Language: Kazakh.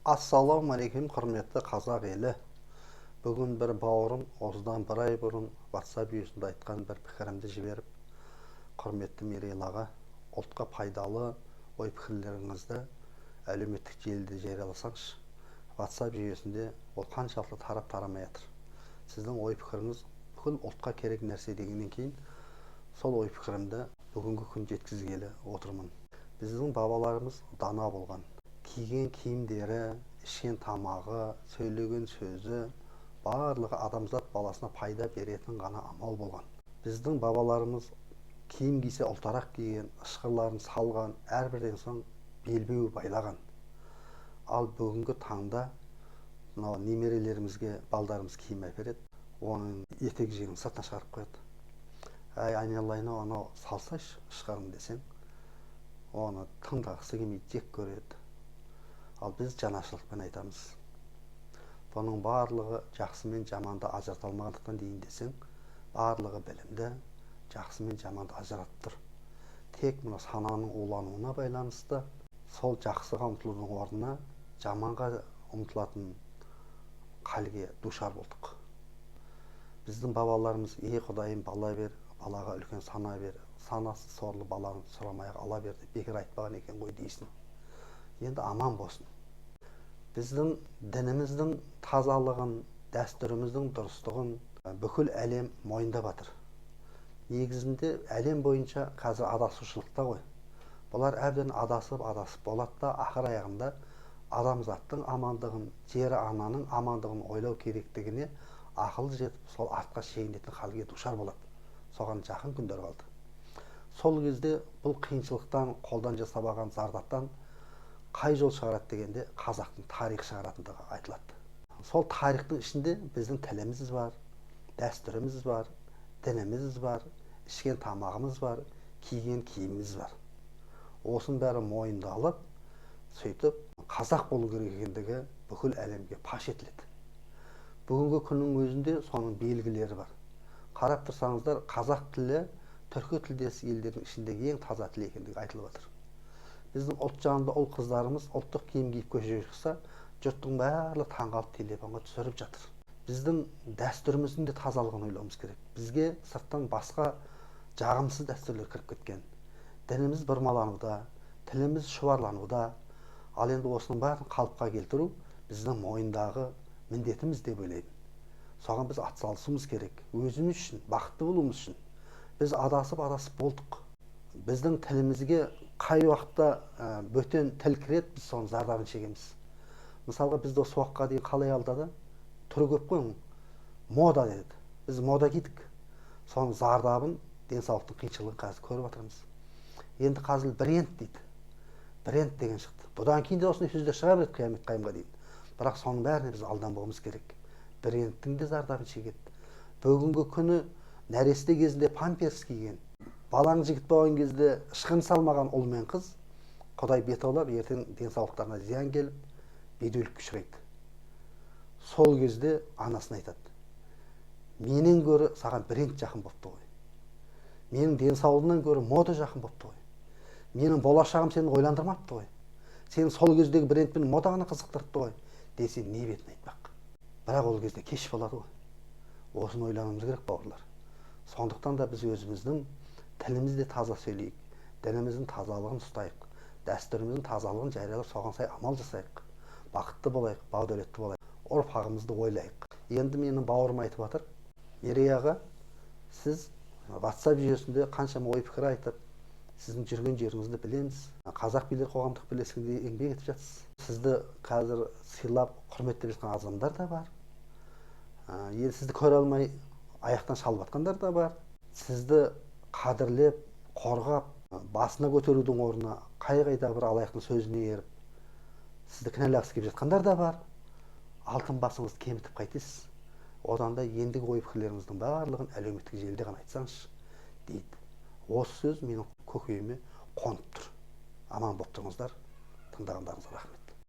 Ассалаумағалейкум, құрметті қазақ елі. Бүгін бір бауырым осыдан бір ай бұрын WhatsApp жүйесінде айтқан бір пікірімді жіберіп, құрметті Мерейл аға, ұлтқа пайдалы ой пікірлеріңізді әлеуметтік желіде жарияласаңызшы. WhatsApp жүйесінде ол қаншалықты тарап тарамай жатыр. Сіздің ой пікіріңіз бүкіл ұлтқа керек нәрсе дегеннен кейін, сол ой пікірімді бүгінгі күн жеткізгелі отырмын. Біздің бабаларымыз дана болған. Киген киімдері, ішкен тамағы, сөйлеген сөзі, барлығы адамзат баласына пайда беретін ғана амал болған. Біздің бабаларымыз киім кисе ұлтарақ киген, ышқырларын салған, әрбірден соң белбеу байлаған. Ал бүгінгі таңда немерелерімізге балдарымыз киім әпереді, оның етек жеңін сыртына шығарып қояды. Айналайын, оны салсайшы ышқырын десең, оны тыңдағысы келмейді, жек көреді. Ал біз жанашырлықпен айтамыз. Бұның барлығы жақсы мен жаманды ажырата алмағандықтан дейін десең, барлығы білімді, жақсы мен жаманды ажыратып тұр. Тек мына сананың улануына байланысты сол жақсыға ұмтылудың орнына жаманға ұмтылатын халге душар болдық. Біздің бабаларымыз: "Ей Құдайым, бала бер, балаға үлкен сана бер, санасы сорлы баланы сұрамай-ақ ала бер" деп бекер айтпаған екен ғой дейсің. Енді аман болсын. Біздің дініміздің тазалығын, дәстүріміздің дұрыстығын бүкіл әлем мойындап жатыр. Негізінде әлем бойынша қазір адасушылықта ғой. Бұлар әбден адасып болады да, ақыр аяғында адамзаттың амандығын, жері ананың амандығын ойлау керектігіне ақыл жетіп, сол артқа шегінетін халге душар болады. Соған жақын күндер қалды. Сол кезде бұл қиыншылықтан, қолдан жасап алған зардаптан қай жол шығарады дегенде, қазақтың тарихы шығаратындығы айтылады. Сол тарихтың ішінде біздің тіліміз бар, дәстүріміз бар, дініміз бар, ішкен тамағымыз бар, киген киіміміз бар. Осының бәрі мойындалып, сөйтіп қазақ болу керек екендігі бүкіл әлемге паш етіледі. Бүгінгі күннің өзінде соның белгілері бар. Қарап тұрсаңыздар, қазақ тілі түркі тілдес елдердің ішіндегі ең таза тіл екендігі айтылып жатыр. Біздің ұлт жанды ұл қыздарымыз ұлттық киім киіп көшеге шықса, жұрттың барлығы таңғалып телефонға түсіріп жатыр. Біздің дәстүріміздің де тазалығын ойлауымыз керек. Бізге сырттан басқа жағымсыз дәстүрлер кіріп кеткен. Дініміз бұрмалануда, тіліміз шұбарлануда. Ал енді осының бәрін қалыпқа келтіру біздің мойындағы міндетіміз деп ойлаймын. Соған біз атсалысуымыз керек. Өзіміз үшін, бақытты болуымыз үшін. Біз адасып болдық. Біздің тілімізге қай уақытта бөтен тіл кіреді, біз соның зардабын шегеміз. Мысалға, бізді осы уақытқа дейін қалай алдады? Түрі көп қой, мода деді. Біз мода кидік. Соның зардабын, денсаулықтың қиыншылығын қазір көріп жатырмыз. Енді қазір бренд дейді. Бренд деген шықты. Бұдан кейін де осындай сөздер шыға береді қиямет қайымға дейін. Бірақ соның бәріне біз алданбауымыз керек. Брендтің де зардабын шегеді. Бүгінгі күні нәресте кезінде памперс киген, балаң жігіт болған кезде ышқын салмаған ұл мен қыз, Құдай бет аулап, ертең денсаулықтарына зиян келіп, бедеулікке ұшырайды. Сол кезде анасына айтады: "Менен гөрі саған бренд жақын болыпты ғой. Менің денсаулығымнан гөрі мода жақын болыпты ғой. Менің болашағым сені ойландырмапты ғой. Сен сол кездегі бренд пен моданы қызықтырыпты ғой" десе, не бетін айтпақ. Бірақ ол кезде кеш болады ғой. Осыны ойлануымыз керек, бауырлар. Сондықтан да біз өзіміздің тілімізде таза сөйлейік, дініміздің тазалығын ұстайық, дәстүріміздің тазалығын жариялап, соған сай амал жасайық. Бақытты болайық, бақ-дәулетті болайық, ұрпағымызды ойлайық. Енді менің бауырым айтып жатыр: "Мерей аға, сіз WhatsApp жүйесінде қаншама ой пікір айтып, сіздің жүрген жеріңізді білеміз. Қазақ билер қоғамдық бірлестігінде еңбек етіп жатсыз. Сізді қазір сыйлап, құрметтеп жатқан азаматтар да бар. Сізді көре алмай аяқтан шалып жатқандар да бар. Сізді қадірлеп, қорғап, басына көтерудің орнына қай-қайда бір алаяқтың сөзіне еріп, сізді кінәлағысы келіп жатқандар да бар. Алтын басыңызды кемітіп қайтесіз. Одан да ендігі ой пікірлеріңіздің барлығын әлеуметтік желіде ғана айтсаңызшы" дейді. Осы сөз менің көкейіме қонып тұр. Аман болып тұрыңыздар. Тыңдағандарыңызға рахмет.